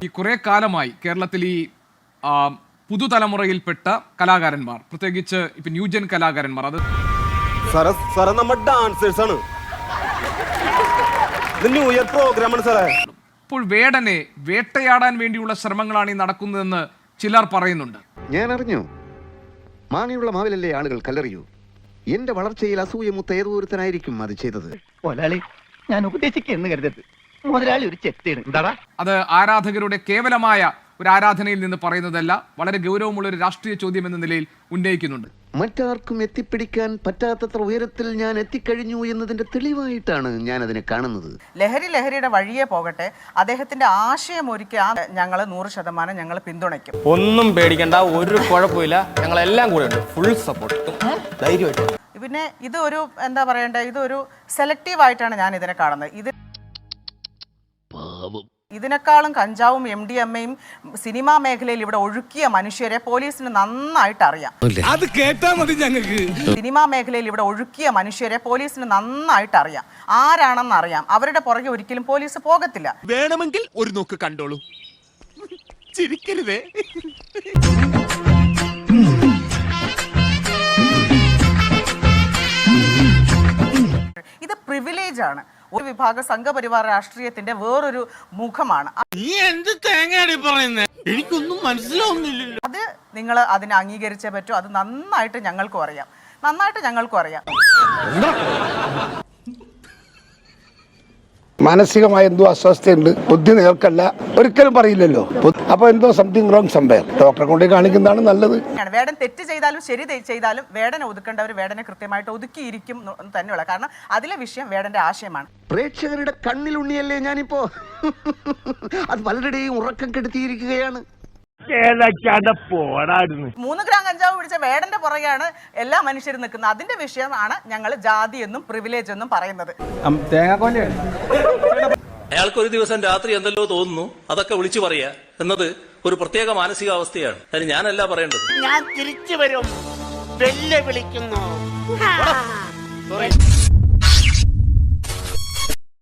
ഈ കുറെ കാലമായി കേരളത്തിൽ ഈ പുതുതലമുറയിൽപ്പെട്ട കലാകാരന്മാർ, പ്രത്യേകിച്ച് ഇപ്പൊ ന്യൂജൻ കലാകാരന്മാർ, അത് നമ്മുടെ ഡാൻസേഴ്സ് ആണ്. ന്യൂ ഇയർ പ്രോഗ്രാമാണ് സാറേ. ഇപ്പോൾ വേടനെ വേട്ടയാടാൻ വേണ്ടിയുള്ള ശ്രമങ്ങളാണ് ഈ നടക്കുന്നതെന്ന് ചിലർ പറയുന്നുണ്ട്. ഞാൻ അറിഞ്ഞു, മാങ്ങയുള്ള മാവിലല്ലേ ആളുകൾ കല്ലെറിയൂ. എന്റെ വളർച്ചയിൽ അസൂയമൂത്ത ഏതൊരുത്തനായിരിക്കും അത് ചെയ്തത്. ഞാൻ ഉപദേശിക്കുന്നു കരുതരുത്. മുതലാളി ഒരു ചെത്തിയാണ്. അത് ആരാധകരുടെ കേവലമായ ഒരു ആരാധനയിൽ നിന്ന് പറയുന്നതല്ല, വളരെ ഗൗരവമുള്ള ഒരു രാഷ്ട്രീയ ചോദ്യം എന്ന നിലയിൽ ഉന്നയിക്കുന്നുണ്ട്. മറ്റാർക്കും എത്തിപ്പിടിക്കാൻ പറ്റാത്തത്ര ഉയരത്തിൽ ഞാൻ എത്തിക്കഴിഞ്ഞു എന്നതിന്റെ തെളിവായിട്ടാണ് ഞാൻ അതിനെ കാണുന്നത്. ലഹരിയുടെ വഴിയെ പോകട്ടെ, അദ്ദേഹത്തിന്റെ ആശയം ഒരുക്കാൻ ഞങ്ങൾ 100% ഞങ്ങൾ പിന്തുണയ്ക്കും. ഒന്നും പേടിക്കണ്ട, ഒരു കുഴപ്പമില്ല, ഞങ്ങളെല്ലാം കൂടെ ഉണ്ട്, ഫുൾ സപ്പോർട്ട്, ധൈര്യമായിട്ട്. പിന്നെ ഇത് ഒരു എന്താ പറയണ്ടേ, ഇതൊരു സെലക്റ്റീവ് ആയിട്ടാണ് ഞാൻ ഇതിനെ കാണുന്നത്. ഇതിനേക്കാളും കഞ്ചാവും MDMAയും സിനിമാ മേഖലയിൽ ഇവിടെ ഒഴുക്കിയ മനുഷ്യരെ പോലീസിന് നന്നായിട്ട് അറിയാം. അത് കേട്ടാ മതി ഞങ്ങൾക്ക്. സിനിമാ മേഖലയിൽ ഇവിടെ ഒഴുക്കിയ മനുഷ്യരെ പോലീസിന് നന്നായിട്ട് അറിയാം, ആരാണെന്ന് അറിയാം. അവരുടെ പുറകെ ഒരിക്കലും പോലീസ് പോകത്തില്ല. വേണമെങ്കിൽ ഒരു നോക്ക് കണ്ടോളൂ, ചിരിക്കരുതേ. ഇത് പ്രിവിലേജ് ആണ്. ഒരു വിഭാഗ സംഘപരിവാർ രാഷ്ട്രീയത്തിന്റെ വേറൊരു മുഖമാണ്. എനിക്കൊന്നും മനസ്സിലാവുന്നില്ല. അത് നിങ്ങൾ അതിനെ അംഗീകരിച്ചേ പറ്റൂ. അത് നന്നായിട്ട് ഞങ്ങൾക്കും അറിയാം. മാനസികമായ എന്തോ അസ്വസ്ഥയുണ്ട്, ബുദ്ധി നേർക്കല്ല, ഒരിക്കലും പറയില്ലല്ലോ. അപ്പൊ എന്തോ സംതിങ് റോങ് സംഭവം, ഡോക്ടറെ കൊണ്ട് കാണിക്കുന്നതാണ് നല്ലത്. വേടൻ തെറ്റ് ചെയ്താലും ശരി ചെയ്താലും വേടനെ ഒതുക്കേണ്ടവർ വേടനെ കൃത്യമായിട്ട് ഒതുക്കിയിരിക്കും തന്നെയുള്ള. കാരണം അതിലെ വിഷയം വേടന്റെ ആശയമാണ്. പ്രേക്ഷകരുടെ കണ്ണിലുണ്ണിയല്ലേ ഞാനിപ്പോ. അത് പലരുടെയും ഉറക്കം കെടുത്തിയിരിക്കുകയാണ്. 3 ഗ്രാം കഞ്ചാവ് പിടിച്ച വേടന്റെ പുറകെയാണ് എല്ലാ മനുഷ്യരും നിൽക്കുന്നത്. അതിന്റെ വിഷയമാണ് ഞങ്ങൾ ജാതി എന്നും പ്രിവിലേജ് എന്നും പറയുന്നത്. അയാൾക്ക് ഒരു ദിവസം രാത്രി എന്തെല്ലോ തോന്നുന്നു, അതൊക്കെ വിളിച്ചു പറയാ എന്നത് ഒരു പ്രത്യേക മാനസികാവസ്ഥയാണ്. അതിന് ഞാനല്ല പറയേണ്ടത്. ഞാൻ തിരിച്ചു വരും, വെല്ലുവിളിക്കുന്നു.